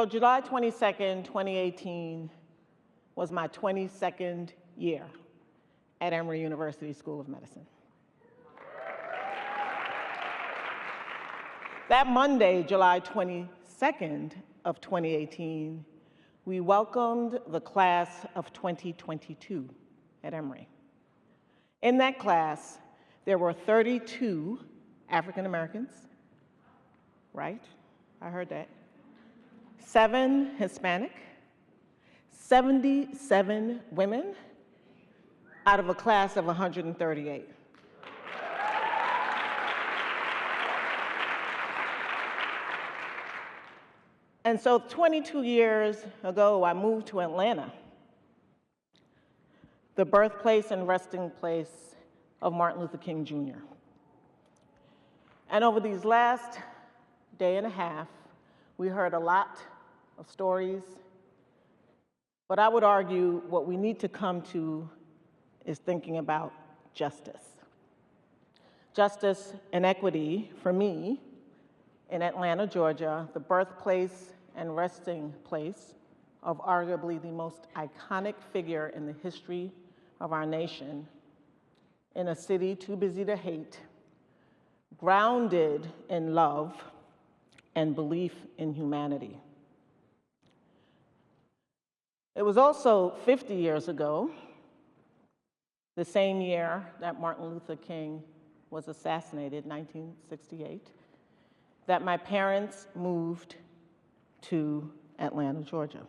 July 22nd, 2018 was my 22nd year at Emory University School of Medicine. That Monday, July 22nd of 2018, we welcomed the class of 2022 at Emory. In that class, there were 32 African Americans, right? I heard that. 7 Hispanic, 77 women out of a class of 138. And so 22 years ago, I moved to Atlanta, the birthplace and resting place of Martin Luther King Jr. And over these last day and a half, we heard a lot of stories, but I would argue what we need to come to is thinking about justice. Justice and equity, for me, in Atlanta, Georgia, the birthplace and resting place of arguably the most iconic figure in the history of our nation, in a city too busy to hate, grounded in love and belief in humanity. It was also 50 years ago, the same year that Martin Luther King was assassinated, 1968, that my parents moved to Atlanta, Georgia.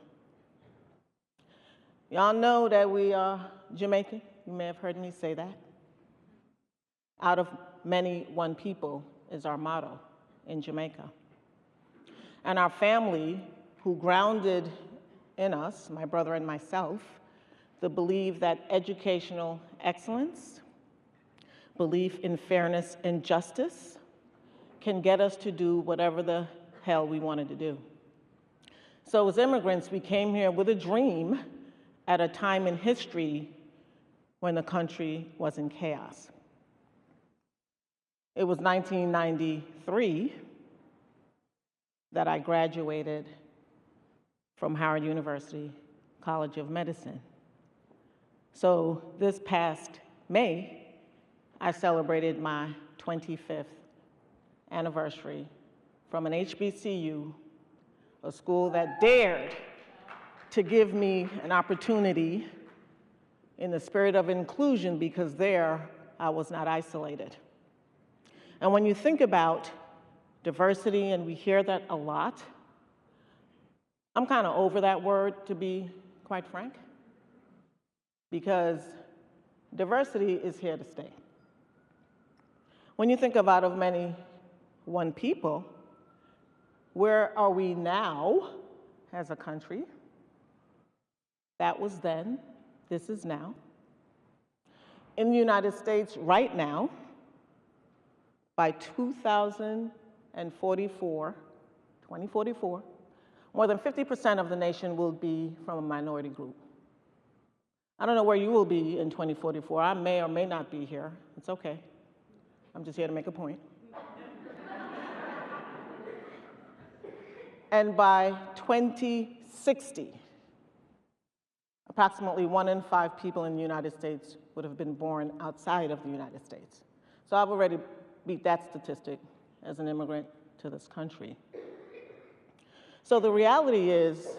Y'all know that we are Jamaican. You may have heard me say that. Out of many, one people is our motto in Jamaica. And our family, who grounded in us, my brother and myself, the belief that educational excellence, belief in fairness and justice can get us to do whatever the hell we wanted to do. So as immigrants, we came here with a dream at a time in history when the country was in chaos. It was 1993 that I graduated from Howard University College of Medicine. So this past May, I celebrated my 25th anniversary from an HBCU, a school that dared to give me an opportunity in the spirit of inclusion, because there I was not isolated. And when you think about diversity, and we hear that a lot, I'm kind of over that word, to be quite frank, because diversity is here to stay. When you think of out of many, one people, where are we now as a country? That was then, this is now. In the United States right now, by 2044, more than 50% of the nation will be from a minority group. I don't know where you will be in 2044. I may or may not be here. It's okay. I'm just here to make a point. And by 2060, approximately 1 in 5 people in the United States would have been born outside of the United States. So I've already beat that statistic as an immigrant to this country. So the reality is,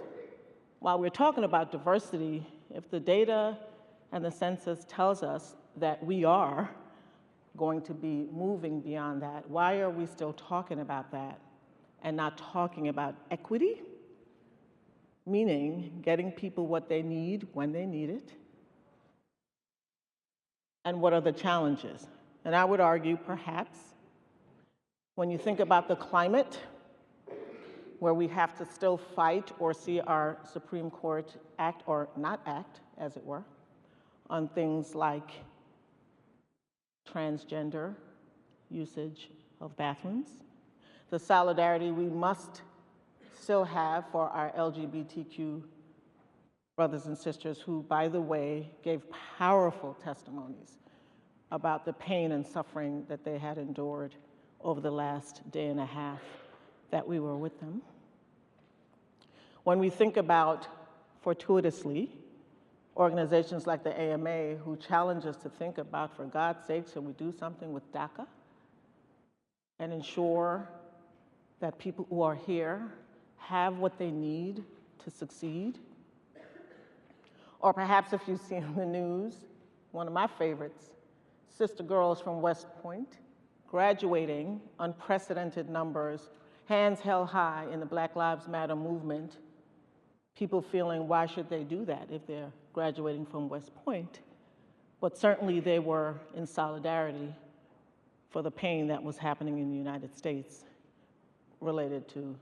while we're talking about diversity, if the data and the census tells us that we are going to be moving beyond that, why are we still talking about that and not talking about equity? Meaning getting people what they need when they need it. And what are the challenges? And I would argue, perhaps, when you think about the climate, where we have to still fight or see our Supreme Court act or not act, as it were, on things like transgender usage of bathrooms, the solidarity we must still have for our LGBTQ brothers and sisters who, by the way, gave powerful testimonies about the pain and suffering that they had endured over the last day and a half that we were with them. When we think about, fortuitously, organizations like the AMA who challenge us to think about, for God's sake, should we do something with DACA and ensure that people who are here have what they need to succeed? Or perhaps if you've seen the news, one of my favorites, sister girls from West Point graduating unprecedented numbers, hands held high in the Black Lives Matter movement, people feeling why should they do that if they're graduating from West Point? But certainly they were in solidarity for the pain that was happening in the United States related to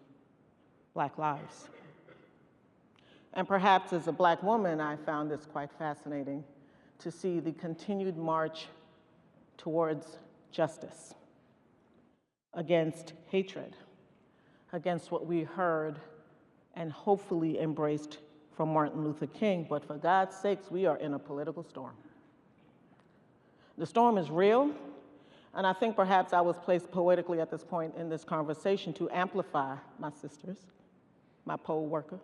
Black lives. And perhaps as a Black woman, I found this quite fascinating to see the continued march towards justice, against hatred, against what we heard and hopefully embraced from Martin Luther King. But for God's sakes, we are in a political storm. The storm is real, and I think perhaps I was placed poetically at this point in this conversation to amplify my sisters, my poll worker,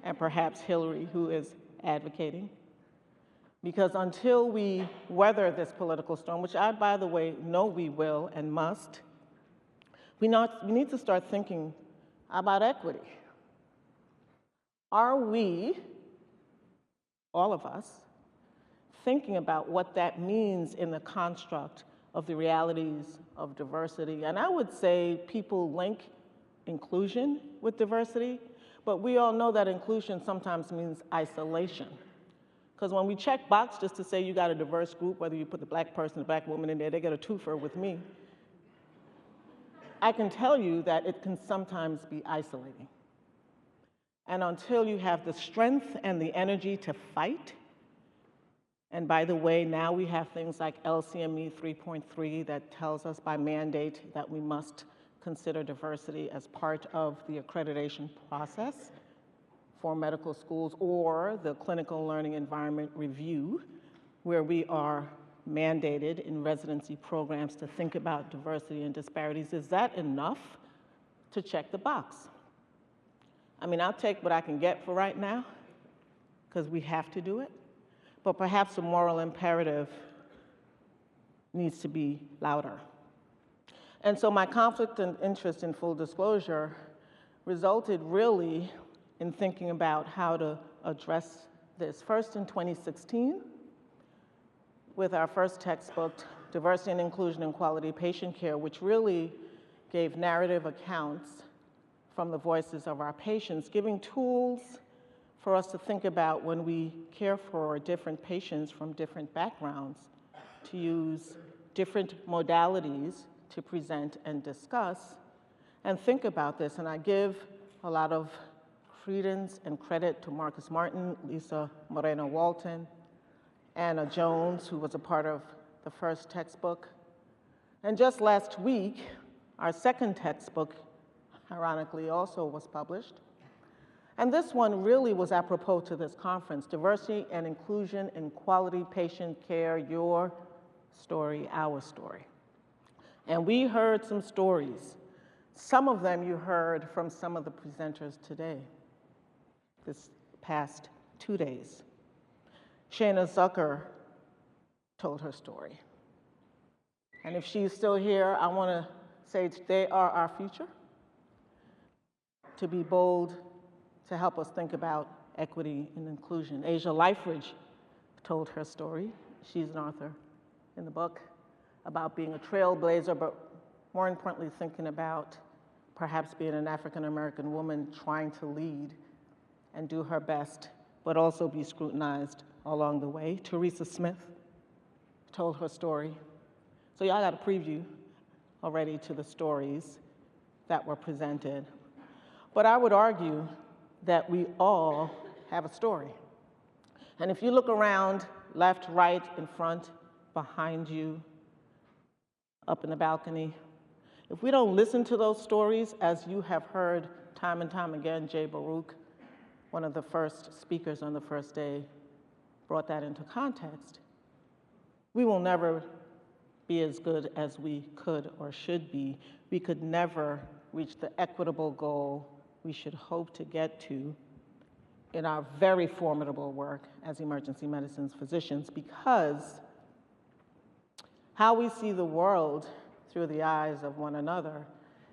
and perhaps Hillary, who is advocating. Because until we weather this political storm, which I, by the way, know we will and must, we need to start thinking about equity. Are we, all of us, thinking about what that means in the construct of the realities of diversity? And I would say people link inclusion with diversity, but we all know that inclusion sometimes means isolation. Because when we check box just to say you got a diverse group, whether you put the Black person, the Black woman in there, they get a twofer with me. I can tell you that it can sometimes be isolating. And until you have the strength and the energy to fight, and by the way, now we have things like LCME 3.3 that tells us by mandate that we must consider diversity as part of the accreditation process for medical schools, or the clinical learning environment review, where we are mandated in residency programs to think about diversity and disparities. Is that enough to check the box? I mean, I'll take what I can get for right now, because we have to do it, but perhaps the moral imperative needs to be louder. And so my conflict and interest, in full disclosure, resulted really in thinking about how to address this. First in 2016, with our first textbook, Diversity and Inclusion in Quality Patient Care, which really gave narrative accounts from the voices of our patients, giving tools for us to think about when we care for different patients from different backgrounds, to use different modalities to present and discuss, and think about this. And I give a lot of credence and credit to Marcus Martin, Lisa Moreno-Walton, Anna Jones, who was a part of the first textbook. And just last week, our second textbook, ironically, also was published. And this one really was apropos to this conference, Diversity and Inclusion in Quality Patient Care, Your Story, Our Story. And we heard some stories. Some of them you heard from some of the presenters today, this past 2 days. Shayna Zucker told her story. And if she's still here, I want to say they are our future, to be bold, to help us think about equity and inclusion. Asia Liferidge told her story. She's an author in the book about being a trailblazer, but more importantly, thinking about perhaps being an African-American woman trying to lead and do her best, but also be scrutinized along the way. Teresa Smith told her story. So y'all got a preview already to the stories that were presented. But I would argue that we all have a story. And if you look around, left, right, in front, behind you, up in the balcony, if we don't listen to those stories, as you have heard time and time again, Jay Baruch, one of the first speakers on the first day, brought that into context, we will never be as good as we could or should be. We could never reach the equitable goal we should hope to get to in our very formidable work as emergency medicine physicians, because how we see the world through the eyes of one another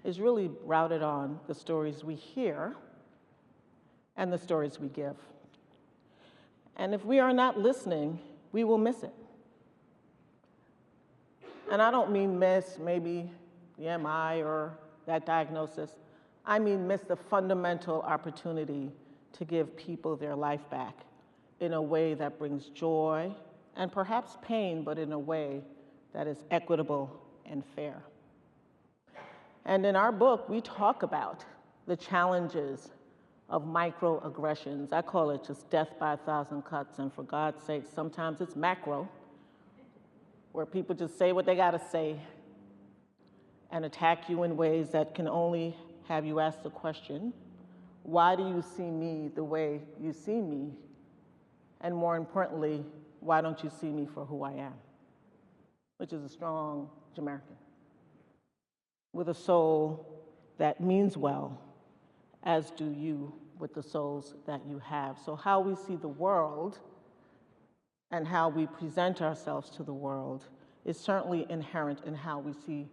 is really routed on the stories we hear and the stories we give. And if we are not listening, we will miss it. And I don't mean miss maybe the MI or that diagnosis. I mean miss the fundamental opportunity to give people their life back in a way that brings joy and perhaps pain, but in a way that is equitable and fair. And in our book, we talk about the challenges of microaggressions. I call it just death by 1,000 cuts, and for God's sake, sometimes it's macro, where people just say what they gotta say and attack you in ways that can only have you ask the question, why do you see me the way you see me? And more importantly, why don't you see me for who I am? Which is a strong Jamaican with a soul that means well, as do you with the souls that you have. So how we see the world and how we present ourselves to the world is certainly inherent in how we see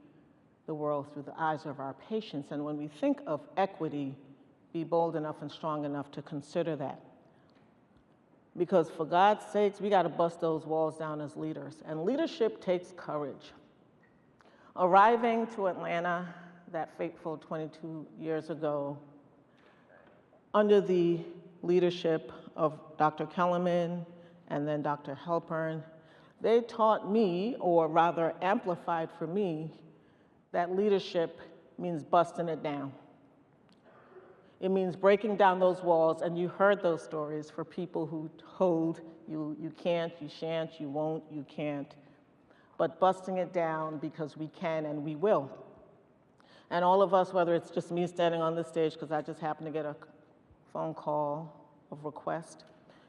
the world through the eyes of our patients. And when we think of equity, be bold enough and strong enough to consider that. Because for God's sakes, we got to bust those walls down as leaders. And leadership takes courage. Arriving to Atlanta that fateful 22 years ago, under the leadership of Dr. Kellerman and then Dr. Halpern, they taught me, or rather amplified for me, that leadership means busting it down. It means breaking down those walls, and you heard those stories for people who told you, you can't, you shan't, you won't, you can't, but busting it down because we can and we will. And all of us, whether it's just me standing on this stage because I just happened to get a phone call of request,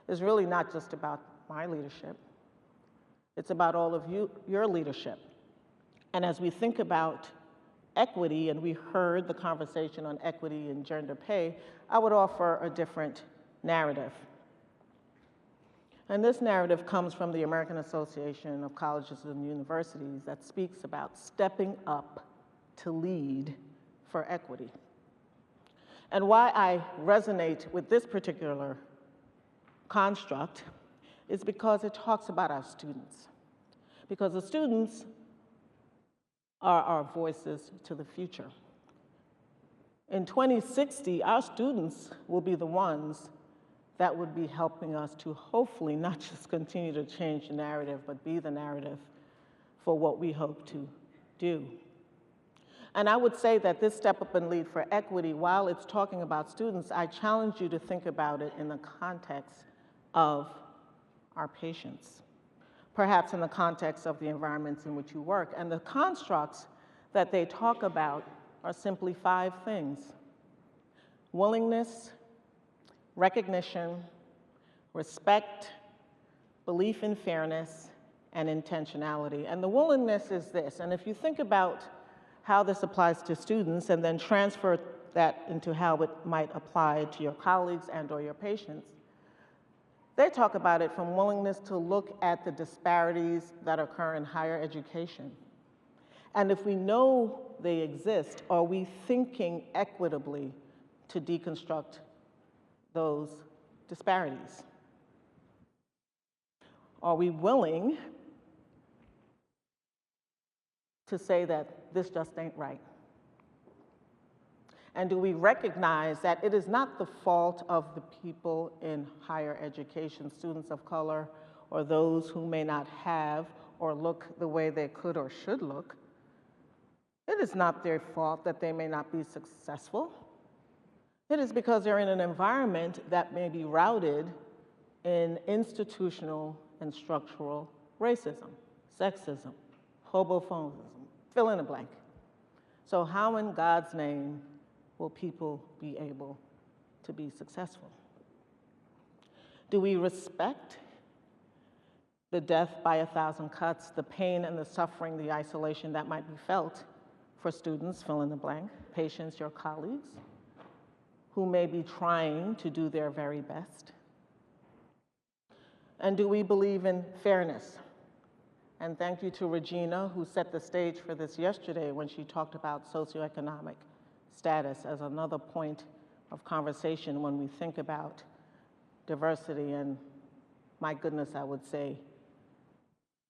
is really not just about my leadership. It's about all of you, your leadership. And as we think about equity, and we heard the conversation on equity and gender pay, I would offer a different narrative. And this narrative comes from the American Association of Colleges and Universities that speaks about stepping up to lead for equity. And why I resonate with this particular construct is because it talks about our students. Because the students are our voices to the future. In 2060, our students will be the ones that would be helping us to hopefully not just continue to change the narrative, but be the narrative for what we hope to do. And I would say that this Step Up and Lead for Equity, while it's talking about students, I challenge you to think about it in the context of our patients, perhaps in the context of the environments in which you work. And the constructs that they talk about are simply 5 things: willingness, recognition, respect, belief in fairness, and intentionality. And the willingness is this, and if you think about how this applies to students and then transfer that into how it might apply to your colleagues and or your patients, they talk about it from willingness to look at the disparities that occur in higher education. And if we know they exist, are we thinking equitably to deconstruct those disparities? Are we willing to say that this just ain't right? And do we recognize that it is not the fault of the people in higher education, students of color, or those who may not have or look the way they could or should look? It is not their fault that they may not be successful. It is because they're in an environment that may be routed in institutional and structural racism, sexism, homophobia, fill in the blank. So how in God's name will people be able to be successful? Do we respect the death by 1,000 cuts, the pain and the suffering, the isolation that might be felt for students, fill in the blank, patients, your colleagues? who may be trying to do their very best? And do we believe in fairness? And thank you to Regina, who set the stage for this yesterday when she talked about socioeconomic status as another point of conversation when we think about diversity and, my goodness, I would say,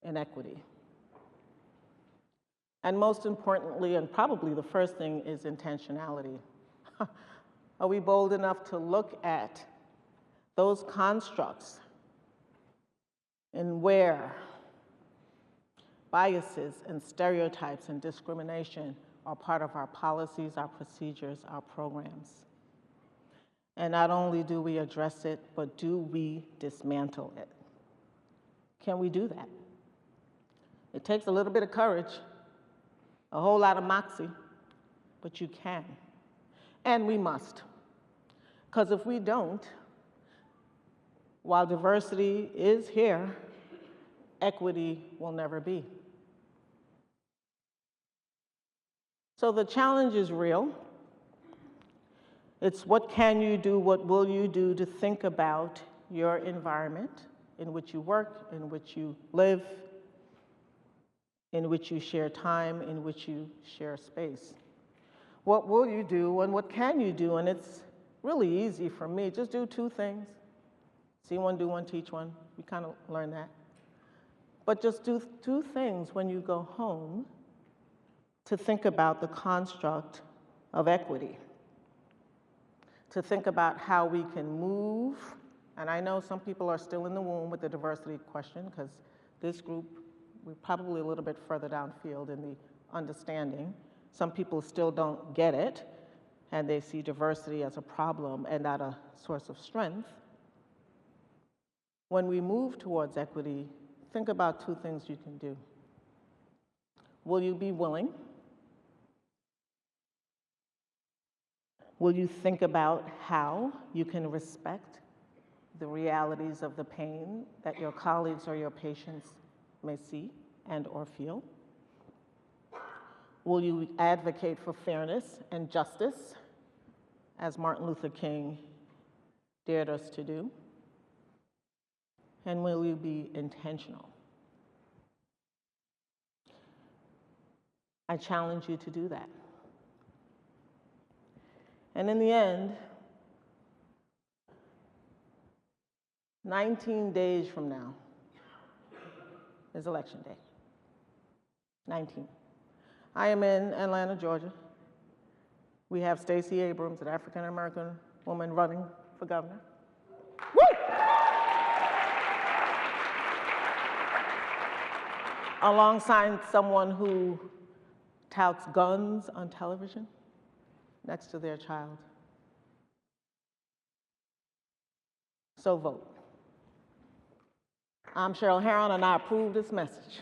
inequity. And most importantly, and probably the first thing, is intentionality. Are we bold enough to look at those constructs and where biases and stereotypes and discrimination are part of our policies, our procedures, our programs? And not only do we address it, but do we dismantle it? Can we do that? It takes a little bit of courage, a whole lot of moxie, but you can. And we must. Because if we don't, while diversity is here, equity will never be. So the challenge is real. It's what can you do, what will you do to think about your environment in which you work, in which you live, in which you share time, in which you share space. What will you do and what can you do? And it's really easy for me. Just do two things. See one, do one, teach one. We kind of learned that. But just do two things when you go home to think about the construct of equity, to think about how we can move. And I know some people are still in the womb with the diversity question, because this group, we're probably a little bit further downfield in the understanding. Some people still don't get it, and they see diversity as a problem and not a source of strength. When we move towards equity, think about two things you can do. Will you be willing? Will you think about how you can respect the realities of the pain that your colleagues or your patients may see and or feel? Will you advocate for fairness and justice, as Martin Luther King dared us to do? And will you be intentional? I challenge you to do that. And in the end, 19 days from now is Election Day. 19. I am in Atlanta, Georgia. We have Stacey Abrams, an African-American woman, running for governor. Woo! Alongside someone who touts guns on television next to their child. So vote. I'm Sheryl Heron, and I approve this message.